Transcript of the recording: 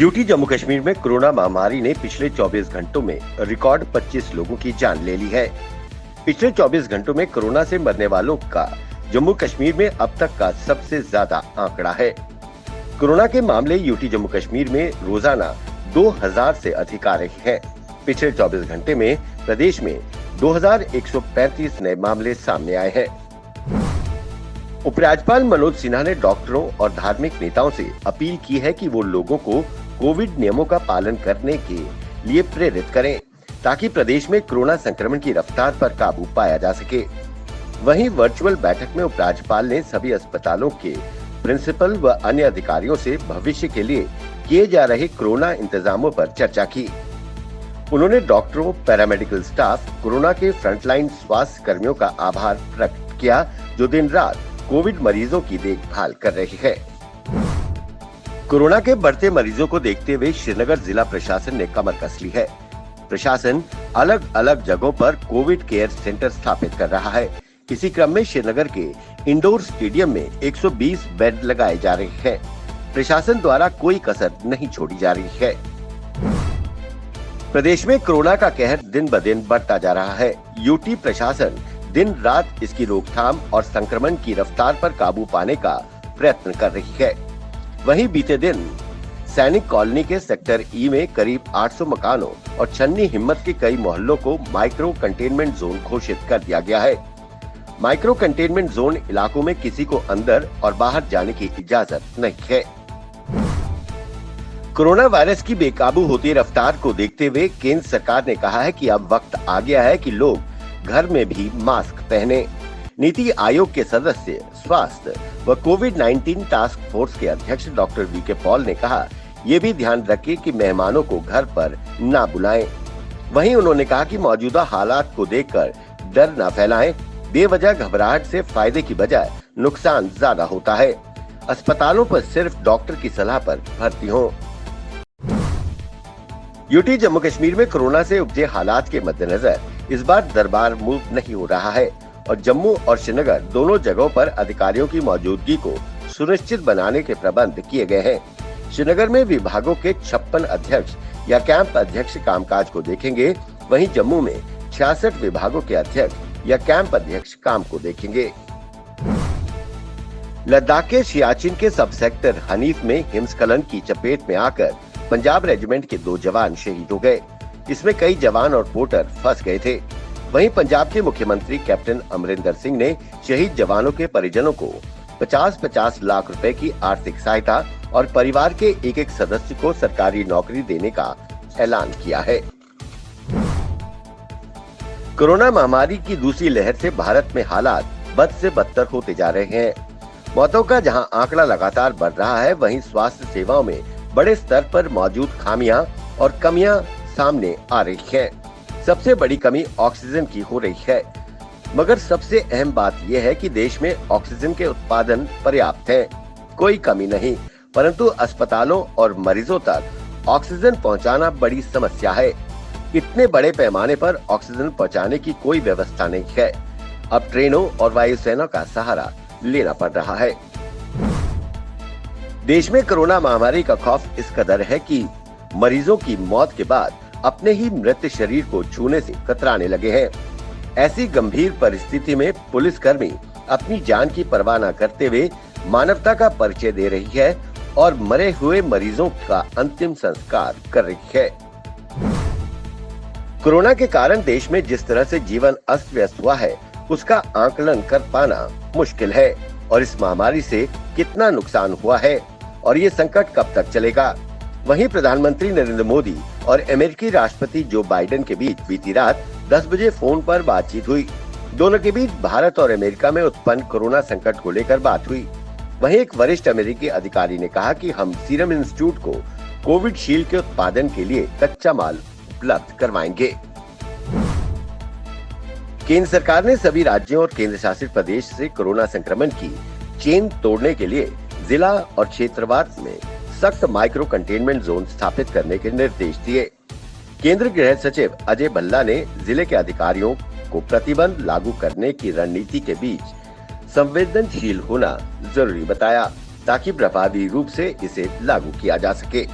UT Jammu Kashmir में corona महामारी ने पिछले 24 घंटों में रिकॉर्ड 25 लोगों की जान ले ली है। पिछले 24 घंटों में कोरोना से मरने वालों का जम्मू कश्मीर में अब तक का सबसे ज्यादा आंकड़ा है। कोरोना के मामले यूटी जम्मू कश्मीर में रोजाना 2000 से अधिक आ रहे हैं। पिछले 24 घंटे में प्रदेश में 2135 नए मामले सामने आए हैं। उपराज्यपाल मनोज सिन्हा ने डॉक्टरों और धार्मिक नेताओं से अपील की है कि वो लोगों को कोविड नियमों का पालन करने के लिए प्रेरित करें, ताकि प्रदेश में कोरोना संक्रमण की रफ्तार पर काबू पाया जा सके। वहीं वर्चुअल बैठक में उपराज्यपाल ने सभी अस्पतालों के प्रिंसिपल व अन्य अधिकारियों से भविष्य के लिए किए जा रहे कोरोना इंतजामों पर चर्चा की। उन्होंने डॉक्टरों, पैरामेडिकल स्टाफ, कोरोना के फ्रंटलाइन स्वास्थ्य कर्मियों का आभार प्रकट किया, जो दिन रात कोविड मरीजों की देखभाल कर रही है। कोरोना के बढ़ते मरीजों को देखते हुए श्रीनगर जिला प्रशासन ने कमर कस ली है। प्रशासन अलग अलग जगहों पर कोविड केयर सेंटर स्थापित कर रहा है। इसी क्रम में श्रीनगर के इंडोर स्टेडियम में 120 बेड लगाए जा रहे हैं। प्रशासन द्वारा कोई कसर नहीं छोड़ी जा रही है। प्रदेश में कोरोना का कहर दिन ब दिन बढ़ता जा रहा है। यूटी प्रशासन दिन रात इसकी रोकथाम और संक्रमण की रफ्तार पर काबू पाने का प्रयत्न कर रही है। वहीं बीते दिन सैनिक कॉलोनी के सेक्टर ई में करीब 800 मकानों और छन्नी हिम्मत के कई मोहल्लों को माइक्रो कंटेनमेंट जोन घोषित कर दिया गया है। माइक्रो कंटेनमेंट जोन इलाकों में किसी को अंदर और बाहर जाने की इजाजत नहीं है। कोरोना वायरस की बेकाबू होती रफ्तार को देखते हुए केंद्र सरकार ने कहा है कि अब वक्त आ गया है कि लोग घर में भी मास्क पहने। नीति आयोग के सदस्य, स्वास्थ्य व कोविड-19 टास्क फोर्स के अध्यक्ष डॉक्टर वीके पॉल ने कहा, ये भी ध्यान रखें कि मेहमानों को घर पर ना बुलाएं। वहीं उन्होंने कहा कि मौजूदा हालात को देखकर डर न फैलाएं। बेवजह घबराहट से फायदे की बजाय नुकसान ज्यादा होता है। अस्पतालों पर सिर्फ डॉक्टर की सलाह पर भर्ती हों। यूटी जम्मू कश्मीर में कोरोना से उपजे हालात के मद्देनजर इस बार दरबार मूव नहीं हो रहा है और जम्मू और श्रीनगर दोनों जगहों पर अधिकारियों की मौजूदगी को सुनिश्चित बनाने के प्रबंध किए गए हैं। श्रीनगर में विभागों के 56 अध्यक्ष या कैंप अध्यक्ष कामकाज को देखेंगे, वहीं जम्मू में 66 विभागों के अध्यक्ष या कैंप अध्यक्ष काम को देखेंगे। लद्दाख के सियाचिन के सब सेक्टर हनीफ में हिमस्खलन की चपेट में आकर पंजाब रेजिमेंट के 2 जवान शहीद हो गए। इसमें कई जवान और पोर्टर फंस गए थे। वहीं पंजाब के मुख्यमंत्री कैप्टन अमरिंदर सिंह ने शहीद जवानों के परिजनों को 50-50 लाख रुपए की आर्थिक सहायता और परिवार के एक सदस्य को सरकारी नौकरी देने का ऐलान किया है। कोरोना महामारी की दूसरी लहर से भारत में हालात बद से बदतर होते जा रहे हैं। मौतों का जहां आंकड़ा लगातार बढ़ रहा है, वहीं स्वास्थ्य सेवाओं में बड़े स्तर पर मौजूद खामियां और कमियां सामने आ रही है। सबसे बड़ी कमी ऑक्सीजन की हो रही है, मगर सबसे अहम बात यह है कि देश में ऑक्सीजन के उत्पादन पर्याप्त है, कोई कमी नहीं, परंतु अस्पतालों और मरीजों तक ऑक्सीजन पहुंचाना बड़ी समस्या है। इतने बड़े पैमाने पर ऑक्सीजन पहुंचाने की कोई व्यवस्था नहीं है। अब ट्रेनों और वायुसेना का सहारा लेना पड़ रहा है। देश में कोरोना महामारी का खौफ इस कदर है कि मरीजों की मौत के बाद अपने ही मृत शरीर को छूने से कतराने लगे हैं। ऐसी गंभीर परिस्थिति में पुलिसकर्मी अपनी जान की परवाह न करते हुए मानवता का परिचय दे रही है और मरे हुए मरीजों का अंतिम संस्कार कर रही है। कोरोना के कारण देश में जिस तरह से जीवन अस्त व्यस्त हुआ है, उसका आकलन कर पाना मुश्किल है और इस महामारी से कितना नुकसान हुआ है और ये संकट कब तक चलेगा। वहीं प्रधानमंत्री नरेंद्र मोदी और अमेरिकी राष्ट्रपति जो बाइडेन के बीच बीती रात 10 बजे फोन पर बातचीत हुई। दोनों के बीच भारत और अमेरिका में उत्पन्न कोरोना संकट को लेकर बात हुई। वहीं एक वरिष्ठ अमेरिकी अधिकारी ने कहा कि हम सीरम इंस्टीट्यूट को कोविड शील्ड के उत्पादन के लिए कच्चा माल उपलब्ध करवाएंगे। केंद्र सरकार ने सभी राज्यों और केंद्र शासित प्रदेश से कोरोना संक्रमण की चेन तोड़ने के लिए जिला और क्षेत्रवार में सख्त माइक्रो कंटेनमेंट जोन स्थापित करने के निर्देश दिए। केंद्रीय गृह सचिव अजय भल्ला ने जिले के अधिकारियों को प्रतिबंध लागू करने की रणनीति के बीच संवेदनशील होना जरूरी बताया, ताकि प्रभावी रूप से इसे लागू किया जा सके।